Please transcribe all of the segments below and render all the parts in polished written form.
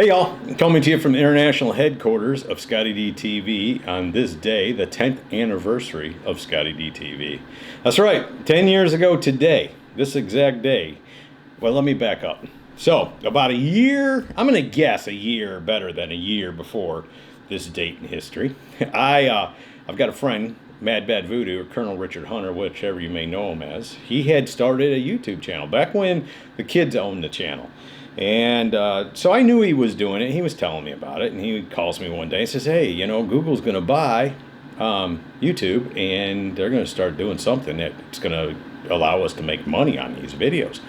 Hey y'all, coming to you from the international headquarters of ScottieDTV on this day, the 10th anniversary of ScottieDTV. That's right, 10 years ago today, this exact day. Well, let me back up. So, about a year, I'm going to guess a year, better than a year before this date in history, I've got a friend, Mad Bad Voodoo, or Colonel Richard Hunter, whichever you may know him as. He had started a YouTube channel back when the kids owned the channel. And so I knew he was doing it. He was telling me about it. And he calls me one day and says, hey, you know, Google's going to buy YouTube. And they're going to start doing something that's going to allow us to make money on these videos.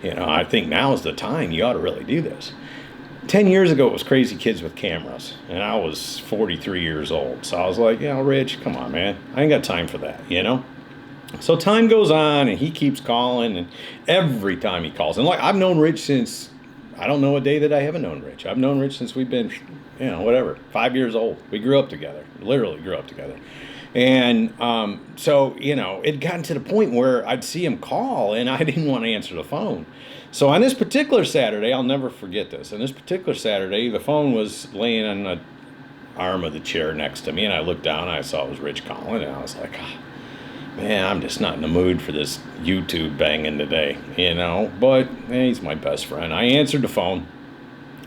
You know, I think now is the time. You ought to really do this. 10 years ago, it was crazy kids with cameras. And I was 43 years old. So I was like, you know, Rich, come on, man. I ain't got time for that, you know. So time goes on and he keeps calling. And every time he calls. And like, I've known Rich since... I don't know a day that I haven't known Rich. I've known Rich since we've been, you know, whatever, 5 years old. We grew up together, literally grew up together. And so, you know, it gotten to the point where I'd see him call and I didn't want to answer the phone. So on this particular Saturday, I'll never forget this. On this particular Saturday, the phone was laying on the arm of the chair next to me. And I looked down and I saw it was Rich calling. And I was like, oh, man, I'm just not in the mood for this YouTube banging today, you know, but he's my best friend. I answered the phone,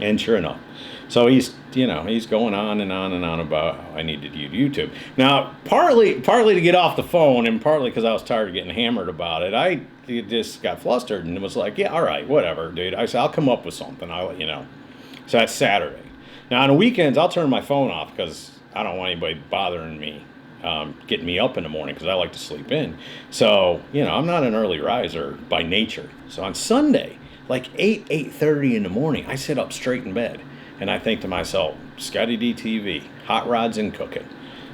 and sure enough. So he's, you know, he's going on and on and on about how I needed to use YouTube. Now, partly to get off the phone, and partly because I was tired of getting hammered about it, I just got flustered and was like, yeah, all right, whatever, dude. I said, I'll come up with something. I'll let you know. So that's Saturday. Now, on the weekends, I'll turn my phone off because I don't want anybody bothering me. Getting me up in the morning because I like to sleep in. So, you know, I'm not an early riser by nature. So on Sunday, like 8:30 in the morning, I sit up straight in bed and I think to myself, ScottieDTV, hot rods and cooking.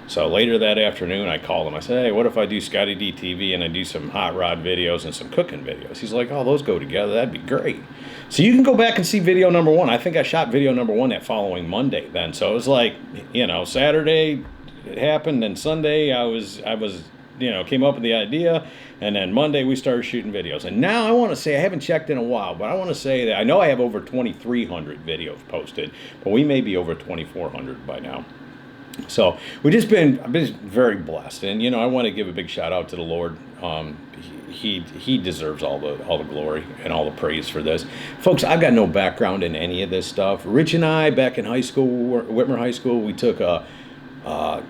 So later that afternoon, I called him. I said, hey, what if I do ScottieDTV and I do some hot rod videos and some cooking videos? He's like, oh, those go together. That'd be great. So you can go back and see video number one. I think I shot video number one that following Monday then. So it was like, you know, Saturday, it happened, and Sunday I was, you know, came up with the idea, and then Monday we started shooting videos. And now I want to say, I haven't checked in a while, but I want to say that I know I have over 2,300 videos posted, but we may be over 2,400 by now. So I've been very blessed, and you know, I want to give a big shout out to the Lord. He deserves all the glory and all the praise for this. Folks, I've got no background in any of this stuff. Rich and I, back in high school, Whitmer High School, we took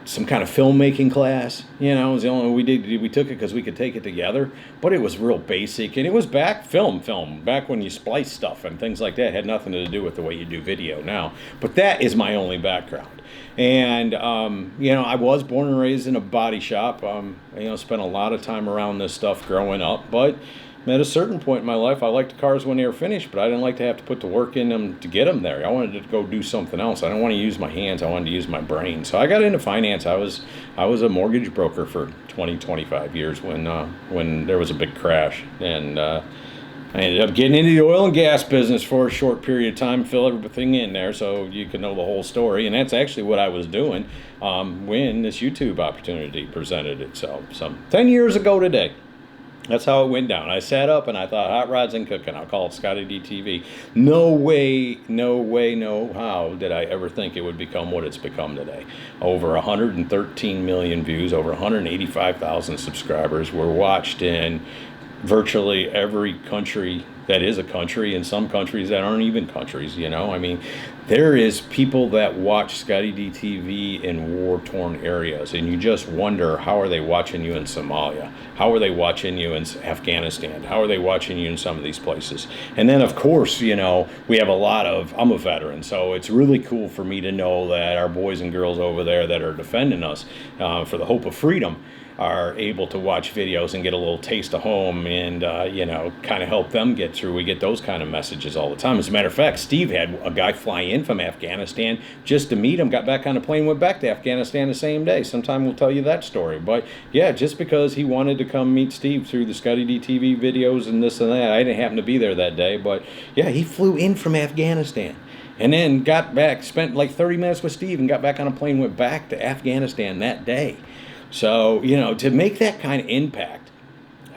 some kind of filmmaking class. You know, it was the only we took it because we could take it together, but it was real basic, and it was back back when you splice stuff and things like that. It had nothing to do with the way you do video now, but that is my only background. And you know, I was born and raised in a body shop. You know, spent a lot of time around this stuff growing up, but at a certain point in my life, I liked the cars when they were finished, but I didn't like to have to put the work in them to get them there. I wanted to go do something else. I didn't want to use my hands. I wanted to use my brain. So I got into finance. I was a mortgage broker for 25 years when there was a big crash. And I ended up getting into the oil and gas business for a short period of time, fill everything in there so you can know the whole story. And that's actually what I was doing when this YouTube opportunity presented itself. So 10 years ago today. That's how it went down. I sat up and I thought, hot rods and cooking. I'll call it ScottieDTV. No way, no how did I ever think it would become what it's become today. Over 113 million views, over 185,000 subscribers. We're watched in virtually every country that is a country, and some countries that aren't even countries, you know. I mean, there is people that watch ScottieDTV in war-torn areas, and you just wonder, how are they watching you in Somalia? How are they watching you in Afghanistan? How are they watching you in some of these places? And then, of course, you know, we have I'm a veteran, so it's really cool for me to know that our boys and girls over there that are defending us for the hope of freedom are able to watch videos and get a little taste of home and, you know, kind of help them get through. We get those kind of messages all the time. As a matter of fact, Steve had a guy fly in from Afghanistan just to meet him, got back on the plane, went back to Afghanistan the same day. Sometime we'll tell you that story. But, yeah, just because he wanted to come meet Steve through the ScottieDTV videos and this and that. I didn't happen to be there that day. But, yeah, he flew in from Afghanistan. And then got back, spent like 30 minutes with Steve and got back on a plane, went back to Afghanistan that day. So, you know, to make that kind of impact,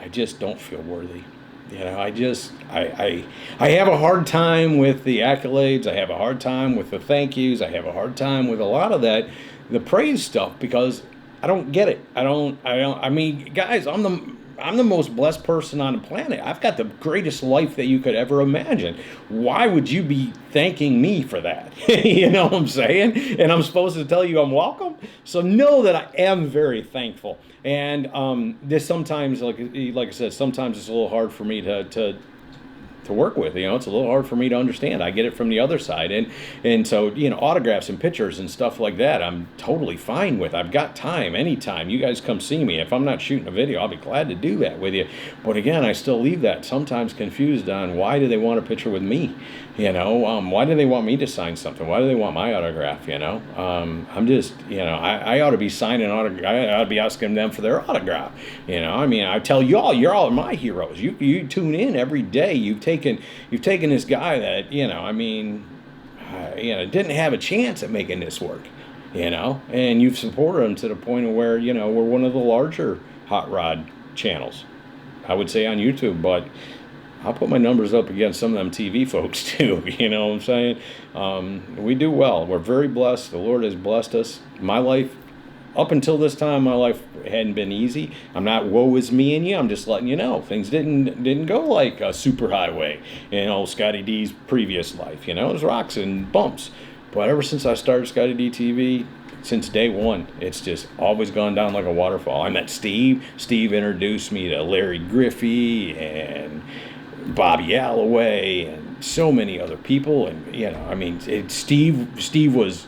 I just don't feel worthy. You know, I have a hard time with the accolades. I have a hard time with the thank yous. I have a hard time with a lot of that, the praise stuff, because I don't get it. I mean, guys, I'm the most blessed person on the planet. I've got the greatest life that you could ever imagine. Why would you be thanking me for that? You know what I'm saying? And I'm supposed to tell you I'm welcome? So know that I am very thankful. And this sometimes, like I said, sometimes it's a little hard for me to work with. You know, it's a little hard for me to understand. I get it from the other side. And so, you know, autographs and pictures and stuff like that, I'm totally fine with. I've got time, anytime. You guys come see me. If I'm not shooting a video, I'll be glad to do that with you. But again, I still leave that sometimes confused on why do they want a picture with me? You know, why do they want me to sign something? Why do they want my autograph? You know, I'm just, you know, I ought to be signing autograph. I ought to be asking them for their autograph. You know, I mean, I tell y'all, you're all my heroes. You tune in every day. You've taken this guy that, you know, I mean, you know, didn't have a chance at making this work. You know, and you've supported him to the point of where, you know, we're one of the larger hot rod channels, I would say, on YouTube, but I'll put my numbers up against some of them TV folks too. You know what I'm saying? We do well. We're very blessed. The Lord has blessed us. My life, up until this time, my life hadn't been easy. I'm not woe is me and you. I'm just letting you know things didn't go like a superhighway in old Scottie D's previous life. You know, it was rocks and bumps. But ever since I started ScottieDTV, since day one, it's just always gone down like a waterfall. I met Steve. Steve introduced me to Larry Griffey and Bobby Alloway and so many other people. And, you know, I mean, Steve was,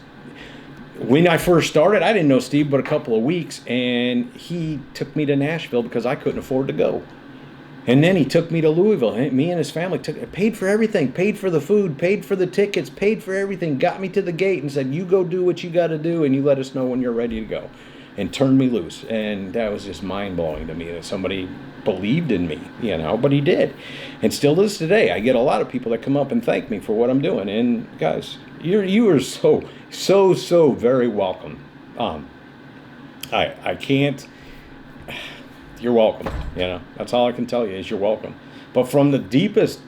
when I first started, I didn't know Steve but a couple of weeks, and he took me to Nashville because I couldn't afford to go. And then he took me to Louisville. Me and his family paid for everything, paid for the food, paid for the tickets, paid for everything, got me to the gate and said, you go do what you got to do and you let us know when you're ready to go. And turned me loose. And that was just mind-blowing to me that somebody believed in me, you know, but he did. And still is today. I get a lot of people that come up and thank me for what I'm doing. And guys, you are so very welcome. I can't, you're welcome, you know, that's all I can tell you is you're welcome. But from the deepest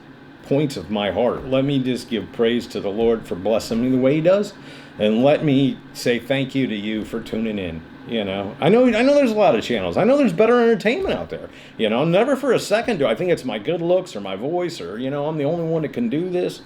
points of my heart, let me just give praise to the Lord for blessing me the way he does. And let me say thank you to you for tuning in. You know, I know there's a lot of channels. I know there's better entertainment out there. You know, never for a second do I think it's my good looks or my voice or, you know, I'm the only one that can do this.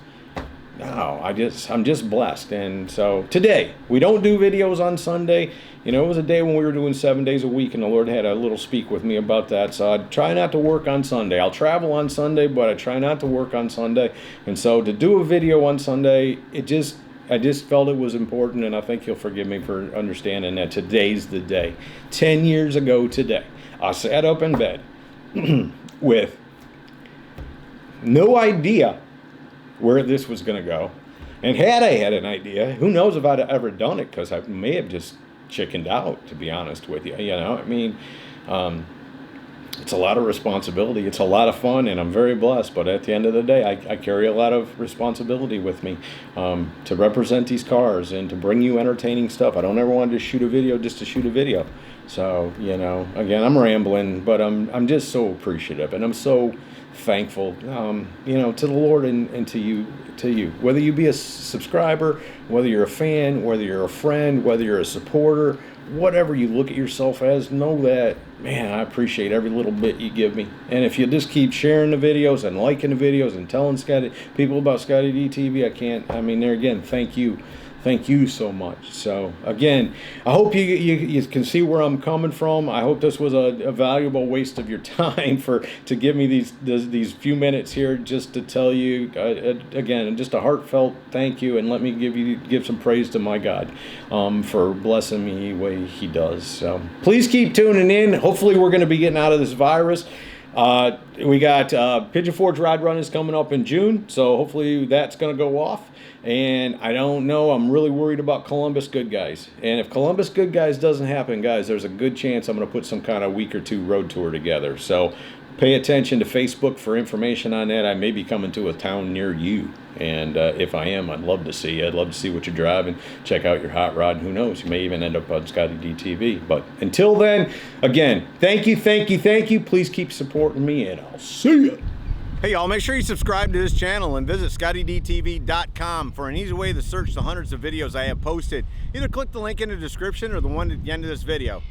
No, I'm just blessed. And so today, we don't do videos on Sunday. You know, it was a day when we were doing 7 days a week, and the Lord had a little speak with me about that. So I try not to work on Sunday. I'll travel on Sunday, but I try not to work on Sunday. And so to do a video on Sunday, I just felt it was important, and I think you'll forgive me for understanding that today's the day. 10 years ago today, I sat up in bed with no idea where this was going to go. And had I had an idea, who knows if I'd have ever done it, because I may have just chickened out, to be honest with you. You know, I mean, it's a lot of responsibility. It's a lot of fun, and I'm very blessed. But at the end of the day, I carry a lot of responsibility with me to represent these cars and to bring you entertaining stuff. I don't ever want to shoot a video just to shoot a video. So, you know, again, I'm rambling, but I'm just so appreciative, and I'm so thankful, you know, to the Lord and to you. Whether you be a subscriber, whether you're a fan, whether you're a friend, whether you're a supporter, whatever you look at yourself as, know that, man, I appreciate every little bit you give me. And if you just keep sharing the videos and liking the videos and telling people about ScottieDTV, I mean, there again, thank you. Thank you so much. So again, I hope you can see where I'm coming from. I hope this was a valuable waste of your time to give me these few minutes here just to tell you again, just a heartfelt thank you, and let me give some praise to my God for blessing me the way he does. So please keep tuning in. Hopefully we're going to be getting out of this virus. We got Pigeon Forge Ride Run is coming up in June, so hopefully that's going to go off. And I don't know, I'm really worried about Columbus Good Guys. And if Columbus Good Guys doesn't happen, guys, there's a good chance I'm going to put some kind of week or two road tour together. So pay attention to Facebook for information on that. I may be coming to a town near you. And if I am, I'd love to see you. I'd love to see what you're driving, check out your hot rod. Who knows, you may even end up on ScottieDTV. But until then, again, thank you. Please keep supporting me, and I'll see you. Hey y'all, make sure you subscribe to this channel and visit ScottieDTV.com for an easy way to search the hundreds of videos I have posted. Either click the link in the description or the one at the end of this video.